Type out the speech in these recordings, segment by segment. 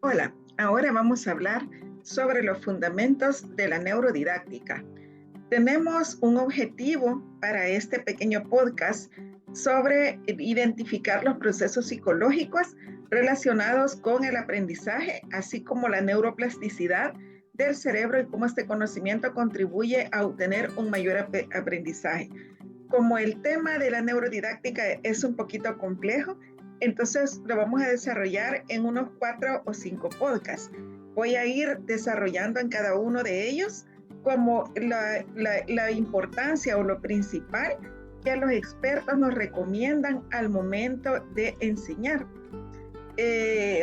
Hola, ahora vamos a hablar sobre los fundamentos de la neurodidáctica. Tenemos un objetivo para este pequeño podcast sobre identificar los procesos psicológicos relacionados con el aprendizaje, así como la neuroplasticidad del cerebro y cómo este conocimiento contribuye a obtener un mayor aprendizaje. Como el tema de la neurodidáctica es un poquito complejo, entonces lo vamos a desarrollar en unos 4 o 5 podcasts. Voy a ir desarrollando en cada uno de ellos como la importancia o lo principal que los expertos nos recomiendan al momento de enseñar.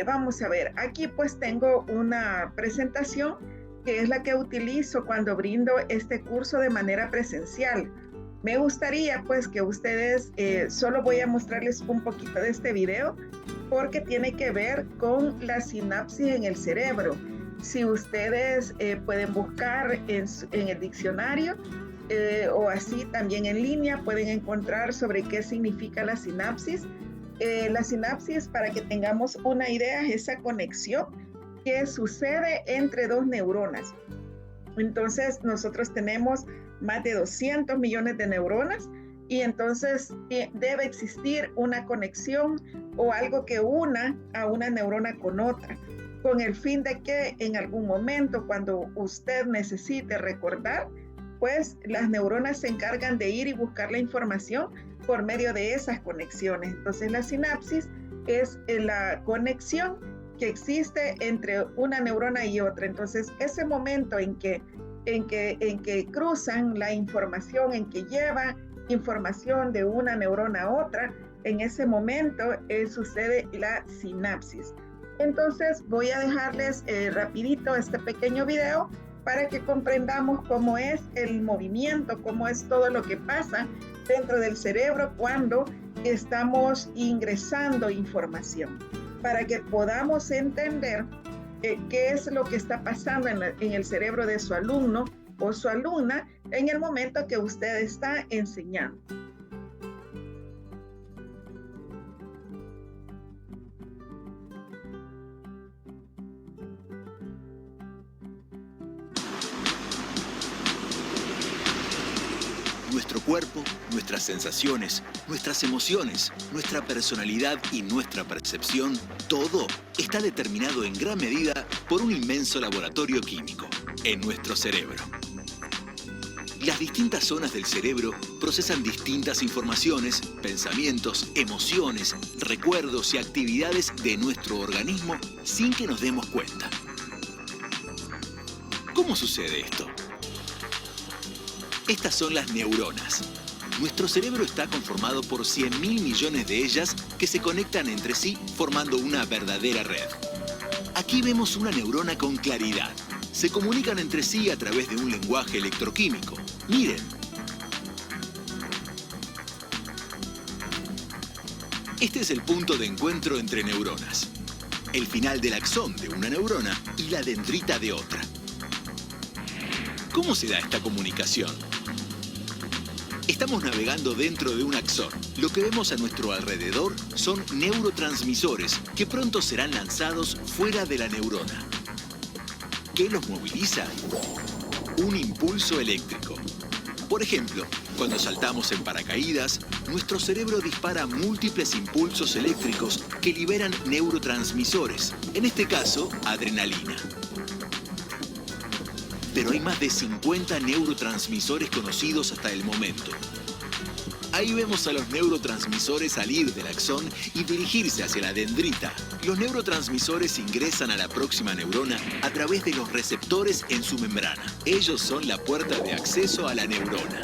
Vamos a ver, aquí pues tengo una presentación que es la que utilizo cuando brindo este curso de manera presencial. Me gustaría pues que ustedes, solo voy a mostrarles un poquito de este video porque tiene que ver con la sinapsis en el cerebro. Si ustedes pueden buscar en el diccionario o así también en línea pueden encontrar sobre qué significa la sinapsis. La sinapsis, para que tengamos una idea, es esa conexión que sucede entre dos neuronas. Entonces nosotros tenemos más de 200 millones de neuronas y entonces debe existir una conexión o algo que una a una neurona con otra, con el fin de que en algún momento cuando usted necesite recordar, pues las neuronas se encargan de ir y buscar la información por medio de esas conexiones. Entonces la sinapsis es la conexión que existe entre una neurona y otra. Entonces ese momento en que cruzan la información, en que lleva información de una neurona a otra, en ese momento sucede la sinapsis. Entonces voy a dejarles rapidito este pequeño video para que comprendamos cómo es el movimiento, cómo es todo lo que pasa dentro del cerebro cuando estamos ingresando información, para que podamos entender qué es lo que está pasando en el cerebro de su alumno o su alumna en el momento que usted está enseñando. Nuestro cuerpo, nuestras sensaciones, nuestras emociones, nuestra personalidad y nuestra percepción, todo está determinado en gran medida por un inmenso laboratorio químico, en nuestro cerebro. Las distintas zonas del cerebro procesan distintas informaciones, pensamientos, emociones, recuerdos y actividades de nuestro organismo sin que nos demos cuenta. ¿Cómo sucede esto? Estas son las neuronas. Nuestro cerebro está conformado por 100.000 millones de ellas que se conectan entre sí formando una verdadera red. Aquí vemos una neurona con claridad. Se comunican entre sí a través de un lenguaje electroquímico. Miren. Este es el punto de encuentro entre neuronas. El final del axón de una neurona y la dendrita de otra. ¿Cómo se da esta comunicación? Estamos navegando dentro de un axón. Lo que vemos a nuestro alrededor son neurotransmisores que pronto serán lanzados fuera de la neurona. ¿Qué los moviliza? Un impulso eléctrico. Por ejemplo, cuando saltamos en paracaídas, nuestro cerebro dispara múltiples impulsos eléctricos que liberan neurotransmisores, en este caso, adrenalina. Pero hay más de 50 neurotransmisores conocidos hasta el momento. Ahí vemos a los neurotransmisores salir del axón y dirigirse hacia la dendrita. Los neurotransmisores ingresan a la próxima neurona a través de los receptores en su membrana. Ellos son la puerta de acceso a la neurona.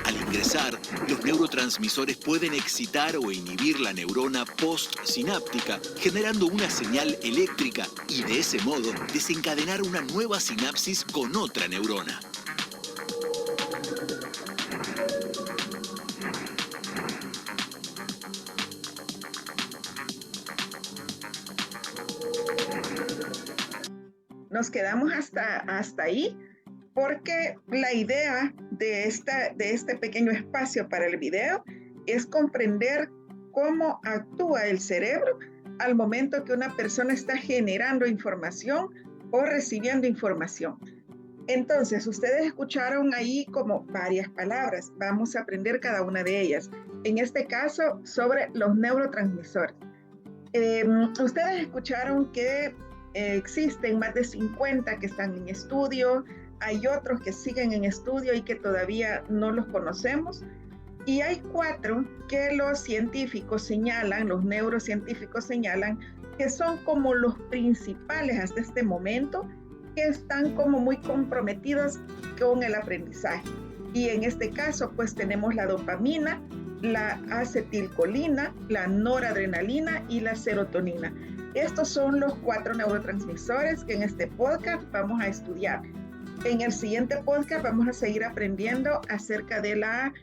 Al ingresar, los neurotransmisores pueden excitar o inhibir la neurona postsináptica, generando una señal eléctrica y de ese modo desencadenar una nueva sinapsis con otra neurona. Nos quedamos hasta ahí porque la idea de este pequeño espacio para el video es comprender cómo actúa el cerebro al momento que una persona está generando información o recibiendo información. Entonces, ustedes escucharon ahí como varias palabras. Vamos a aprender cada una de ellas. En este caso, sobre los neurotransmisores. Ustedes escucharon que existen más de 50 que están en estudio. Hay otros que siguen en estudio y que todavía no los conocemos. Y hay 4 que los científicos señalan, los neurocientíficos señalan, que son como los principales hasta este momento, que están como muy comprometidos con el aprendizaje. Y en este caso, pues tenemos la dopamina, la acetilcolina, la noradrenalina y la serotonina. Estos son los 4 neurotransmisores que en este podcast vamos a estudiar. En el siguiente podcast vamos a seguir aprendiendo acerca de la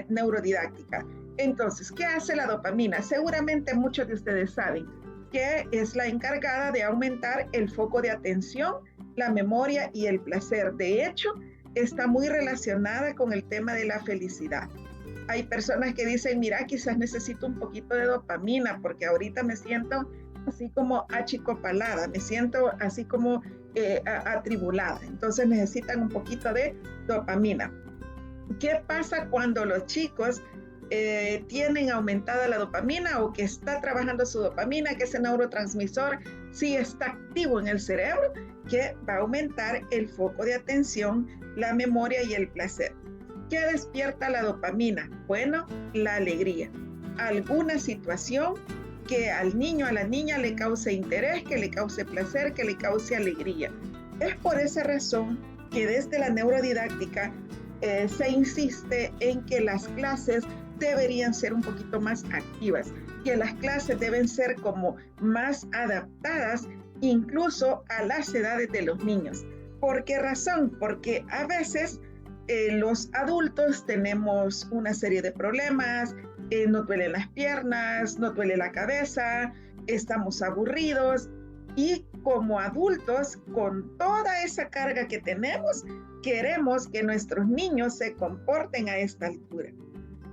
neurodidáctica. Entonces, ¿qué hace la dopamina? Seguramente muchos de ustedes saben que es la encargada de aumentar el foco de atención, la memoria y el placer. De hecho, está muy relacionada con el tema de la felicidad. Hay personas que dicen, mira, quizás necesito un poquito de dopamina porque ahorita me siento así como achicopalada, me siento así como atribulada. Entonces necesitan un poquito de dopamina. ¿Qué pasa cuando los chicos tienen aumentada la dopamina o que está trabajando su dopamina, que ese neurotransmisor sí está activo en el cerebro, que va a aumentar el foco de atención, la memoria y el placer? ¿Qué despierta la dopamina? Bueno, la alegría. Alguna situación que al niño, a la niña le cause interés, que le cause placer, que le cause alegría. Es por esa razón que desde la neurodidáctica se insiste en que las clases deberían ser un poquito más activas, que las clases deben ser como más adaptadas incluso a las edades de los niños. ¿Por qué razón? Porque a veces los adultos tenemos una serie de problemas, nos duelen las piernas, nos duele la cabeza, estamos aburridos y como adultos, con toda esa carga que tenemos, queremos que nuestros niños se comporten a esta altura.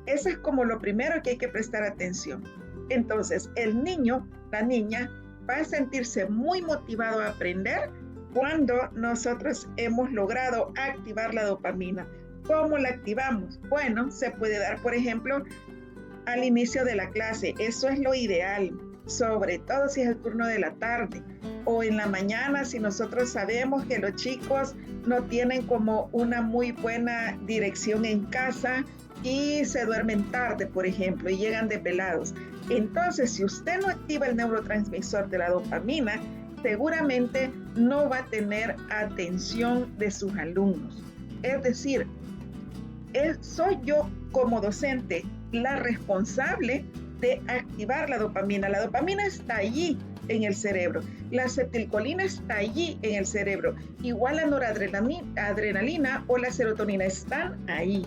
Eso es como lo primero que hay que prestar atención. Entonces, el niño, la niña, va a sentirse muy motivado a aprender cuando nosotros hemos logrado activar la dopamina. ¿Cómo la activamos? Bueno, se puede dar, por ejemplo, al inicio de la clase. Eso es lo ideal, sobre todo si es el turno de la tarde o en la mañana, si nosotros sabemos que los chicos no tienen como una muy buena dirección en casa y se duermen tarde, por ejemplo, y llegan desvelados. Entonces, si usted no activa el neurotransmisor de la dopamina, seguramente no va a tener atención de sus alumnos. Es decir, soy yo como docente la responsable de activar la dopamina. La dopamina está allí en el cerebro. La acetilcolina está allí en el cerebro. Igual la noradrenalina o la serotonina están ahí.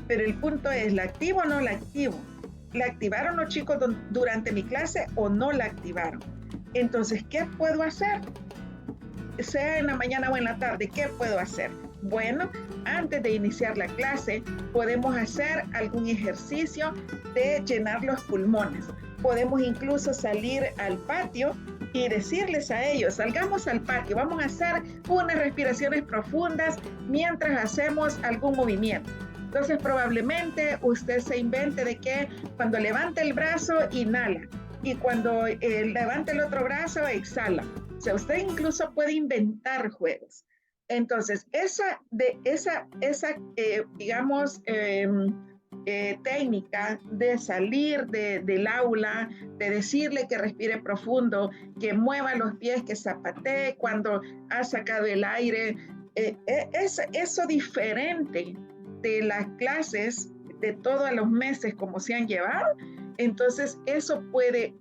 Pero el punto es, ¿la activo o no la activo? ¿La activaron los chicos durante mi clase o no la activaron? Entonces, ¿qué puedo hacer? Sea en la mañana o en la tarde, ¿qué puedo hacer? Bueno, antes de iniciar la clase, podemos hacer algún ejercicio de llenar los pulmones. Podemos incluso salir al patio y decirles a ellos, salgamos al patio, vamos a hacer unas respiraciones profundas mientras hacemos algún movimiento. Entonces, probablemente usted se invente de que cuando levanta el brazo, inhala, y cuando levanta el otro brazo, exhala. O sea, usted incluso puede inventar juegos. Entonces, esa técnica de salir del aula, de decirle que respire profundo, que mueva los pies, que zapatee cuando ha sacado el aire, eso diferente de las clases de todos los meses como se han llevado. Entonces, eso puede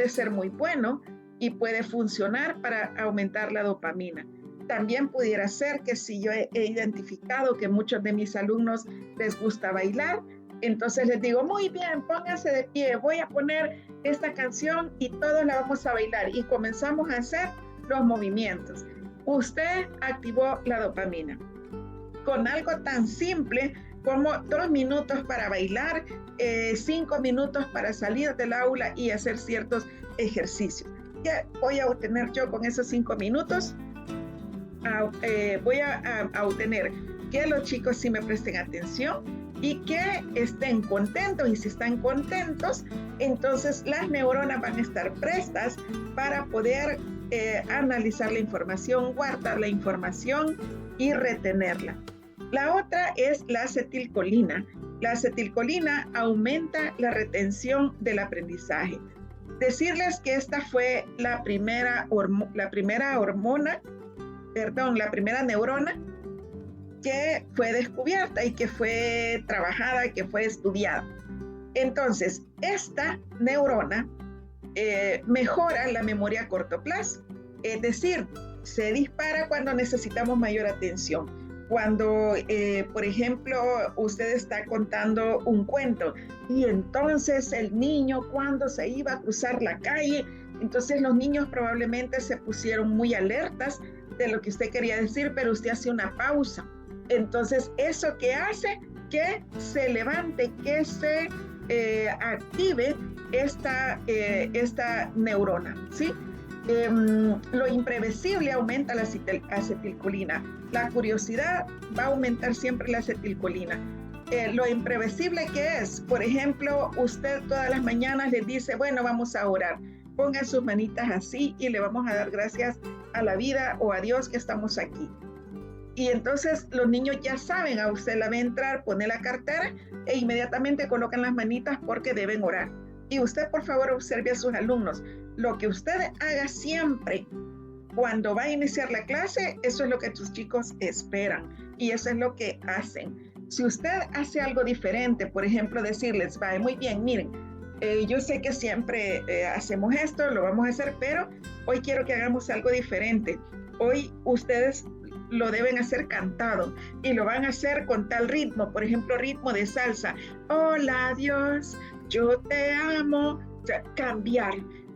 ser muy bueno y puede funcionar para aumentar la dopamina. También pudiera ser que si yo he identificado que muchos de mis alumnos les gusta bailar, entonces les digo, muy bien, pónganse de pie, voy a poner esta canción y todos la vamos a bailar. Y comenzamos a hacer los movimientos. Usted activó la dopamina. Con algo tan simple como 2 minutos para bailar, 5 minutos para salir del aula y hacer ciertos ejercicios. ¿Qué voy a obtener yo con esos 5 minutos? Voy a obtener que los chicos sí me presten atención y que estén contentos, y si están contentos, entonces las neuronas van a estar prestas para poder analizar la información, guardar la información y retenerla. La otra es la acetilcolina. La acetilcolina aumenta la retención del aprendizaje. Decirles que esta fue la primera neurona que fue descubierta y que fue trabajada, que fue estudiada. Entonces, esta neurona mejora la memoria a corto plazo, es decir, se dispara cuando necesitamos mayor atención. Cuando, por ejemplo, usted está contando un cuento y entonces el niño, cuando se iba a cruzar la calle, entonces los niños probablemente se pusieron muy alertas de lo que usted quería decir, pero usted hace una pausa. Entonces, eso que hace que se levante, que se active esta neurona, ¿sí? Lo imprevisible aumenta la acetilcolina. La curiosidad va a aumentar siempre la acetilcolina. Lo imprevisible que es, por ejemplo, usted todas las mañanas le dice, bueno, vamos a orar. Ponga sus manitas así y le vamos a dar gracias a la vida o a Dios que estamos aquí. Y entonces los niños ya saben, a usted la ve entrar, pone la cartera e inmediatamente colocan las manitas porque deben orar. Y usted, por favor, observe a sus alumnos. Lo que usted haga siempre cuando va a iniciar la clase, eso es lo que sus chicos esperan y eso es lo que hacen. Si usted hace algo diferente, por ejemplo, decirles, va, muy bien, miren, yo sé que siempre hacemos esto, lo vamos a hacer, pero hoy quiero que hagamos algo diferente. Hoy ustedes lo deben hacer cantado y lo van a hacer con tal ritmo, por ejemplo, ritmo de salsa. Hola Dios, yo te amo. O sea, cambiar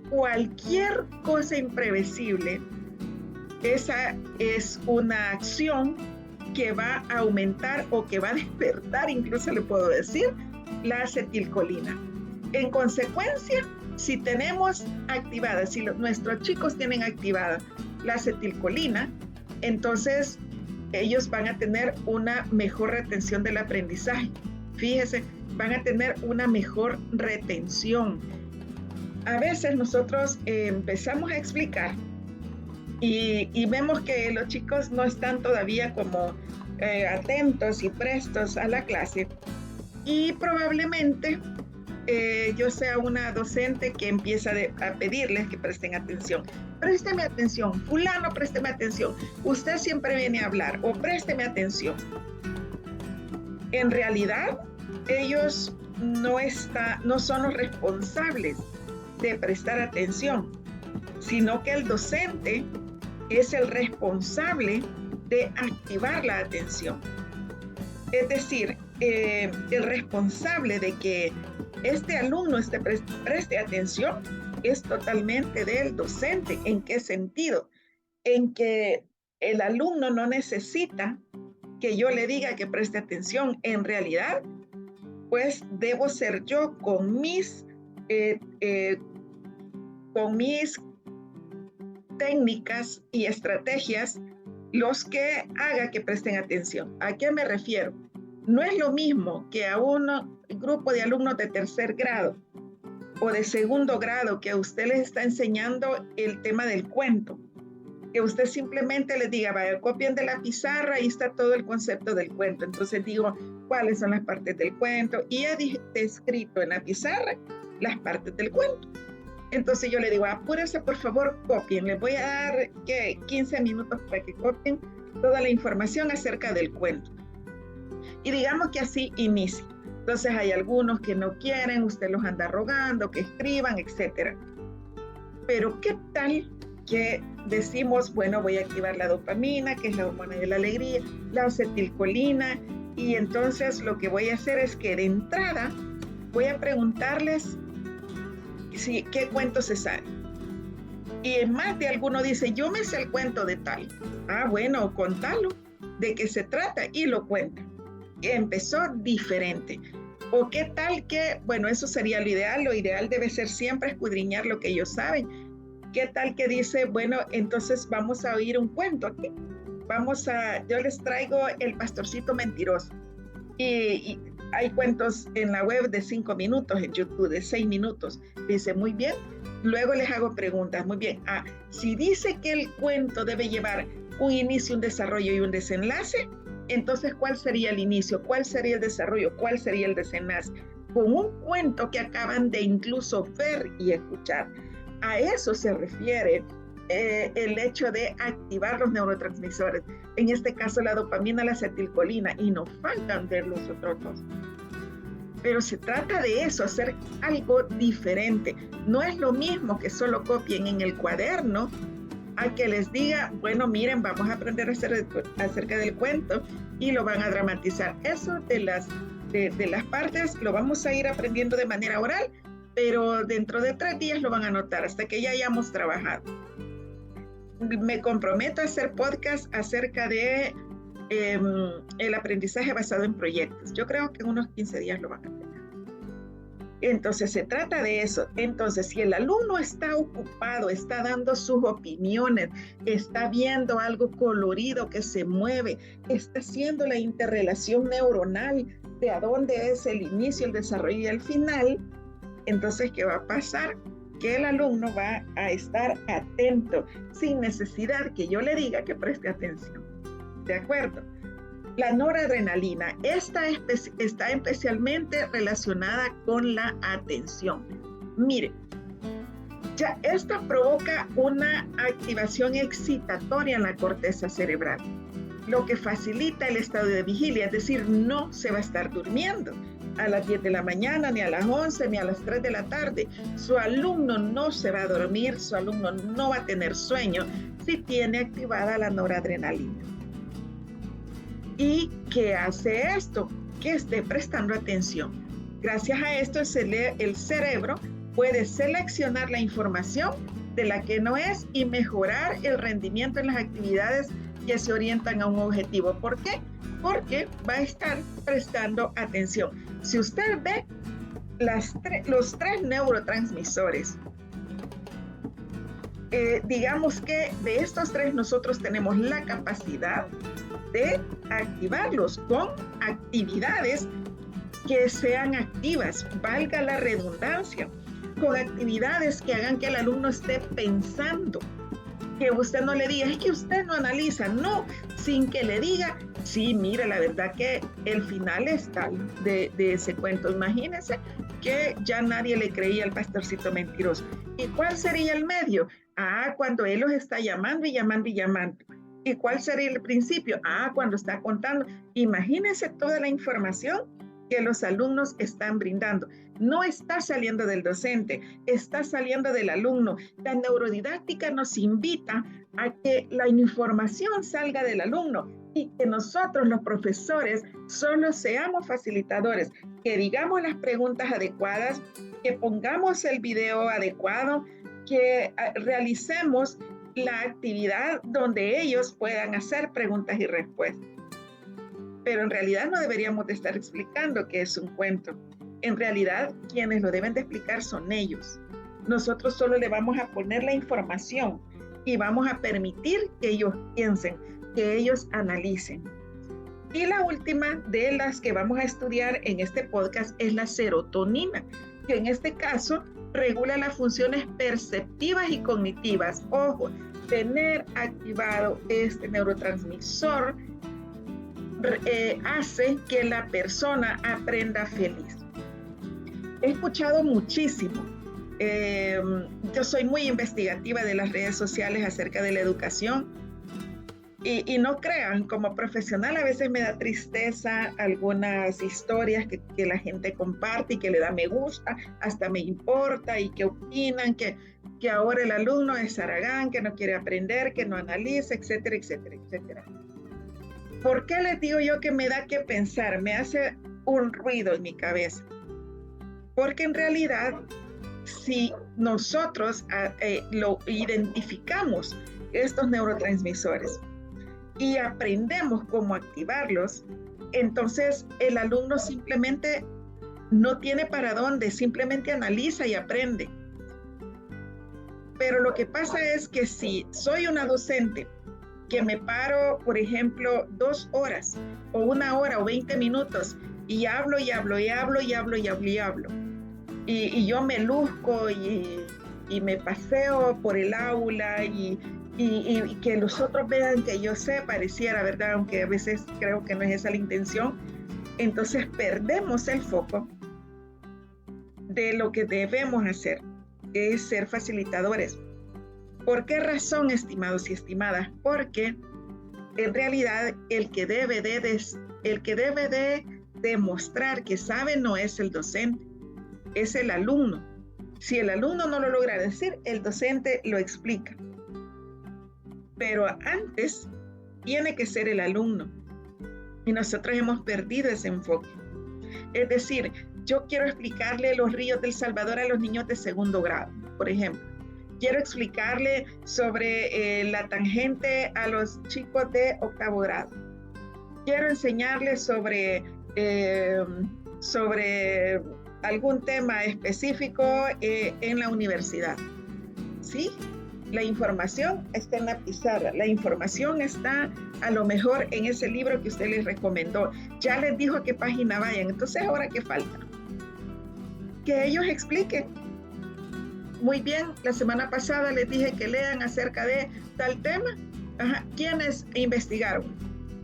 cualquier cosa imprevisible. Esa es una acción que va a aumentar o que va a despertar, incluso le puedo decir, la acetilcolina. En consecuencia, si tenemos activada, si nuestros chicos tienen activada la acetilcolina, entonces ellos van a tener una mejor retención del aprendizaje. Fíjese, van a tener una mejor retención. A veces nosotros empezamos a explicar y vemos que los chicos no están todavía como atentos y prestos a la clase y probablemente yo sea una docente que empieza a pedirles que presten atención. Présteme atención, fulano, présteme atención. Usted siempre viene a hablar o présteme atención. En realidad, ellos no son los responsables de prestar atención, sino que el docente es el responsable de activar la atención. Es decir, el responsable de que este alumno preste atención es totalmente del docente. ¿En qué sentido? En que el alumno no necesita que yo le diga que preste atención. En realidad, pues debo ser yo con mis técnicas y estrategias los que haga que presten atención. ¿A qué me refiero? No es lo mismo que a un grupo de alumnos de tercer grado o de segundo grado que a usted les está enseñando el tema del cuento, que usted simplemente les diga, vaya, copien de la pizarra, ahí está todo el concepto del cuento. Entonces digo, ¿cuáles son las partes del cuento? Y he escrito en la pizarra las partes del cuento. Entonces yo le digo, apúrense, por favor, copien. Les voy a dar 15 minutos para que copien toda la información acerca del cuento. Y digamos que así inicia. Entonces hay algunos que no quieren, usted los anda rogando, que escriban, etc. Pero ¿qué tal que decimos, bueno, voy a activar la dopamina, que es la hormona de la alegría, la acetilcolina, y entonces lo que voy a hacer es que de entrada voy a preguntarles qué cuento se sabe. Y más de alguno dice, yo me sé el cuento de tal. Ah, bueno, contalo, de qué se trata, y lo cuenta. empezó diferente. ¿O qué tal que, bueno, eso sería lo ideal debe ser siempre escudriñar lo que ellos saben. ¿Qué tal que dice, bueno, entonces vamos a oír un cuento aquí? Yo les traigo El Pastorcito Mentiroso. Y hay cuentos en la web de 5 minutos, en YouTube de 6 minutos. Dice, muy bien. Luego les hago preguntas, muy bien. Si dice que el cuento debe llevar un inicio, un desarrollo y un desenlace, entonces, ¿cuál sería el inicio? ¿Cuál sería el desarrollo? ¿Cuál sería el desenlace? Con un cuento que acaban de incluso ver y escuchar. A eso se refiere el hecho de activar los neurotransmisores. En este caso, la dopamina, la acetilcolina, y nos faltan ver los otros dos. Pero se trata de eso, hacer algo diferente. No es lo mismo que solo copien en el cuaderno a que les diga, bueno, miren, vamos a aprender acerca del cuento y lo van a dramatizar. Eso de las partes lo vamos a ir aprendiendo de manera oral, pero dentro de 3 días lo van a anotar hasta que ya hayamos trabajado. Me comprometo a hacer podcast acerca de el aprendizaje basado en proyectos. Yo creo que en unos 15 días lo van a tener. Entonces se trata de eso. Entonces, si el alumno está ocupado, está dando sus opiniones, está viendo algo colorido que se mueve, está haciendo la interrelación neuronal de a dónde es el inicio, el desarrollo y el final, entonces, ¿qué va a pasar? Que el alumno va a estar atento, sin necesidad que yo le diga que preste atención. ¿De acuerdo? La noradrenalina, esta está especialmente relacionada con la atención. Mire, ya esta provoca una activación excitatoria en la corteza cerebral, lo que facilita el estado de vigilia, es decir, no se va a estar durmiendo a las 10 de la mañana, ni a las 11, ni a las 3 de la tarde. Su alumno no se va a dormir, su alumno no va a tener sueño si tiene activada la noradrenalina. ¿Y qué hace esto? Que esté prestando atención. Gracias a esto, el cerebro puede seleccionar la información de la que no es y mejorar el rendimiento en las actividades que se orientan a un objetivo. ¿Por qué? Porque va a estar prestando atención. Si usted ve los 3 neurotransmisores, digamos que de estos 3 nosotros tenemos la capacidad de activarlos con actividades que sean activas, valga la redundancia, con actividades que hagan que el alumno esté pensando, que usted no le diga, es que usted no analiza, no, sin que le diga, sí, mire, la verdad que el final es tal de ese cuento. Imagínense que ya nadie le creía al pastorcito mentiroso. ¿Y cuál sería el medio? Cuando él los está llamando y llamando y llamando. ¿Y cuál sería el principio? Cuando está contando. Imagínense toda la información que los alumnos están brindando. No está saliendo del docente, está saliendo del alumno. La neurodidáctica nos invita a que la información salga del alumno y que nosotros, los profesores, solo seamos facilitadores, que digamos las preguntas adecuadas, que pongamos el video adecuado, que realicemos la actividad donde ellos puedan hacer preguntas y respuestas. Pero en realidad no deberíamos de estar explicando qué es un cuento. En realidad, quienes lo deben de explicar son ellos. Nosotros solo le vamos a poner la información y vamos a permitir que ellos piensen, que ellos analicen. Y la última de las que vamos a estudiar en este podcast es la serotonina, que en este caso regula las funciones perceptivas y cognitivas. Ojo, tener activado este neurotransmisor hace que la persona aprenda feliz. He escuchado muchísimo. Yo soy muy investigativa de las redes sociales acerca de la educación y no crean, como profesional a veces me da tristeza algunas historias que la gente comparte y que le da me gusta, hasta me importa y que opinan que ahora el alumno es zaragán, que no quiere aprender, que no analiza, etcétera, etcétera, etcétera. ¿Por qué les digo yo que me da que pensar? Me hace un ruido en mi cabeza. Porque en realidad, si nosotros lo identificamos, estos neurotransmisores, y aprendemos cómo activarlos, entonces el alumno simplemente no tiene para dónde, simplemente analiza y aprende. Pero lo que pasa es que si soy una docente que me paro, por ejemplo, 2 horas o 1 hora o 20 minutos y hablo y hablo y hablo y hablo y hablo y hablo, y yo me luzco y me paseo por el aula y que los otros vean que yo sé, pareciera, ¿verdad? Aunque a veces creo que no es esa la intención, entonces perdemos el foco de lo que debemos hacer, que es ser facilitadores. ¿Por qué razón, estimados y estimadas? Porque en realidad el que debe de demostrar que sabe no es el docente, es el alumno. Si el alumno no lo logra decir, el docente lo explica. Pero antes tiene que ser el alumno. Y nosotros hemos perdido ese enfoque. Es decir, yo quiero explicarle los ríos del Salvador a los niños de 2º grado, por ejemplo. Quiero explicarle sobre la tangente a los chicos de 8º grado. Quiero enseñarles sobre algún tema específico en la universidad. ¿Sí? La información está en la pizarra, la información está a lo mejor en ese libro que usted les recomendó. Ya les dijo a qué página vayan, entonces ¿ahora qué falta? Que ellos expliquen. Muy bien, la semana pasada les dije que lean acerca de tal tema. Ajá. ¿Quiénes investigaron?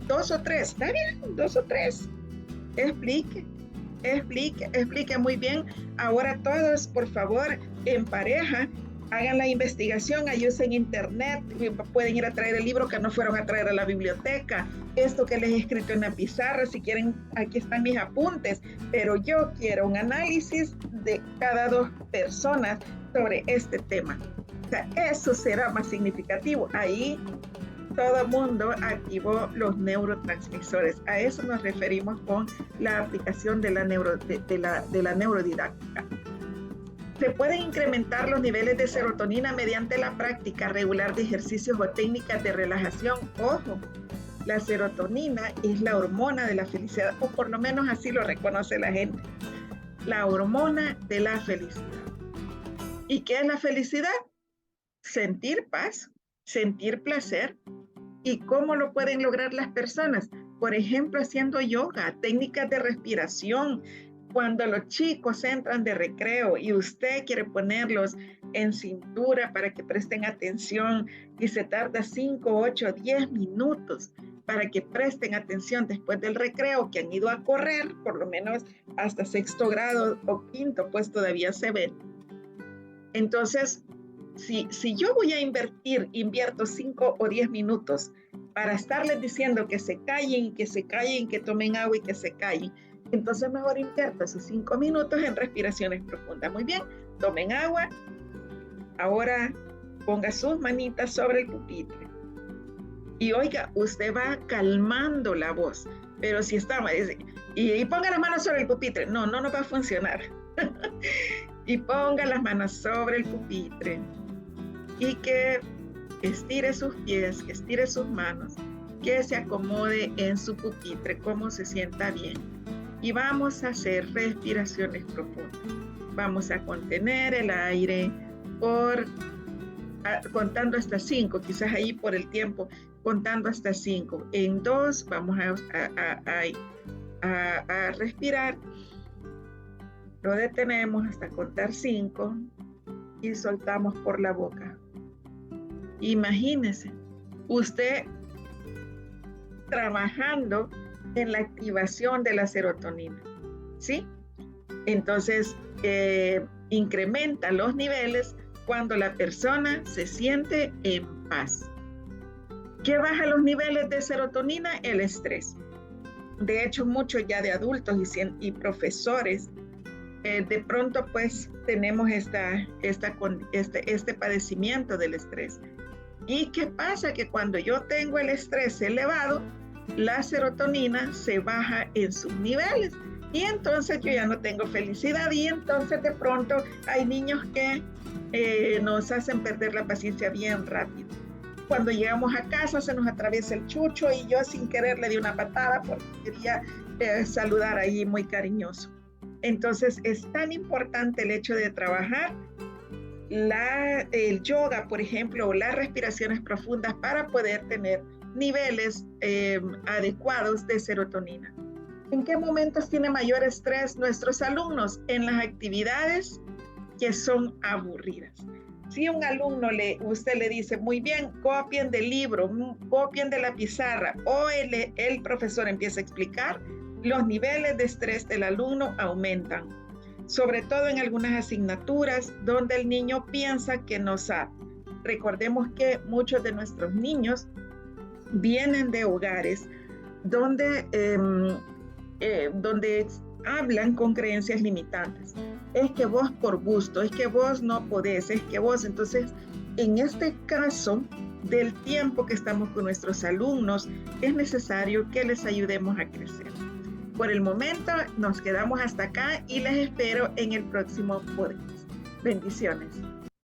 2 o 3, ¿está bien? 2 o 3. Explique muy bien. Ahora todos, por favor, en pareja, hagan la investigación, ahí usen internet, pueden ir a traer el libro que no fueron a traer a la biblioteca, esto que les he escrito en la pizarra, si quieren, aquí están mis apuntes, pero yo quiero un análisis de cada 2 personas sobre este tema. O sea, eso será más significativo. Ahí todo el mundo activó los neurotransmisores. A eso nos referimos con la aplicación de la neurodidáctica. Se pueden incrementar los niveles de serotonina mediante la práctica regular de ejercicios o técnicas de relajación. Ojo, la serotonina es la hormona de la felicidad, o por lo menos así lo reconoce la gente. La hormona de la felicidad. ¿Y qué es la felicidad? Sentir paz, sentir placer. ¿Y cómo lo pueden lograr las personas? Por ejemplo, haciendo yoga, técnicas de respiración. Cuando los chicos entran de recreo y usted quiere ponerlos en cintura para que presten atención y se tarda 5, 8, 10 minutos para que presten atención después del recreo, que han ido a correr, por lo menos hasta 6º grado o 5º, pues todavía se ven. Entonces, si yo voy a invierto 5 o 10 minutos para estarles diciendo que se callen, que tomen agua y que se callen, entonces mejor invierto esos 5 minutos en respiraciones profundas. Muy bien, tomen agua. Ahora ponga sus manitas sobre el pupitre. Y oiga, usted va calmando la voz. Pero si estamos, y ponga las manos sobre el pupitre. No nos va a funcionar. Y ponga las manos sobre el pupitre. Y que estire sus pies, que estire sus manos, que se acomode en su pupitre, como se sienta bien. Y vamos a hacer respiraciones profundas. Vamos a contener el aire contando hasta 5, quizás ahí por el tiempo, contando hasta 5. En 2 vamos a respirar. Lo detenemos hasta contar 5 y soltamos por la boca. Imagínese, usted trabajando en la activación de la serotonina, ¿sí? Entonces, incrementa los niveles cuando la persona se siente en paz. ¿Qué baja los niveles de serotonina? El estrés. De hecho, muchos ya de adultos y profesores, de pronto pues tenemos este padecimiento del estrés. ¿Y qué pasa? Que cuando yo tengo el estrés elevado, la serotonina se baja en sus niveles y entonces yo ya no tengo felicidad y entonces de pronto hay niños que nos hacen perder la paciencia bien rápido. cuando llegamos a casa se nos atraviesa el chucho y yo sin querer le di una patada porque quería saludar ahí muy cariñoso. Entonces es tan importante el hecho de trabajar el yoga, por ejemplo, o las respiraciones profundas para poder tener niveles adecuados de serotonina. ¿En qué momentos tiene mayor estrés nuestros alumnos? En las actividades que son aburridas. Si un alumno usted le dice, muy bien, copien del libro, copien de la pizarra, o el profesor empieza a explicar, los niveles de estrés del alumno aumentan, sobre todo en algunas asignaturas donde el niño piensa que no sabe. Recordemos que muchos de nuestros niños vienen de hogares donde hablan con creencias limitantes. Es que vos por gusto, es que vos no podés, es que vos. Entonces, en este caso del tiempo que estamos con nuestros alumnos, es necesario que les ayudemos a crecer. Por el momento nos quedamos hasta acá y les espero en el próximo podcast. Bendiciones.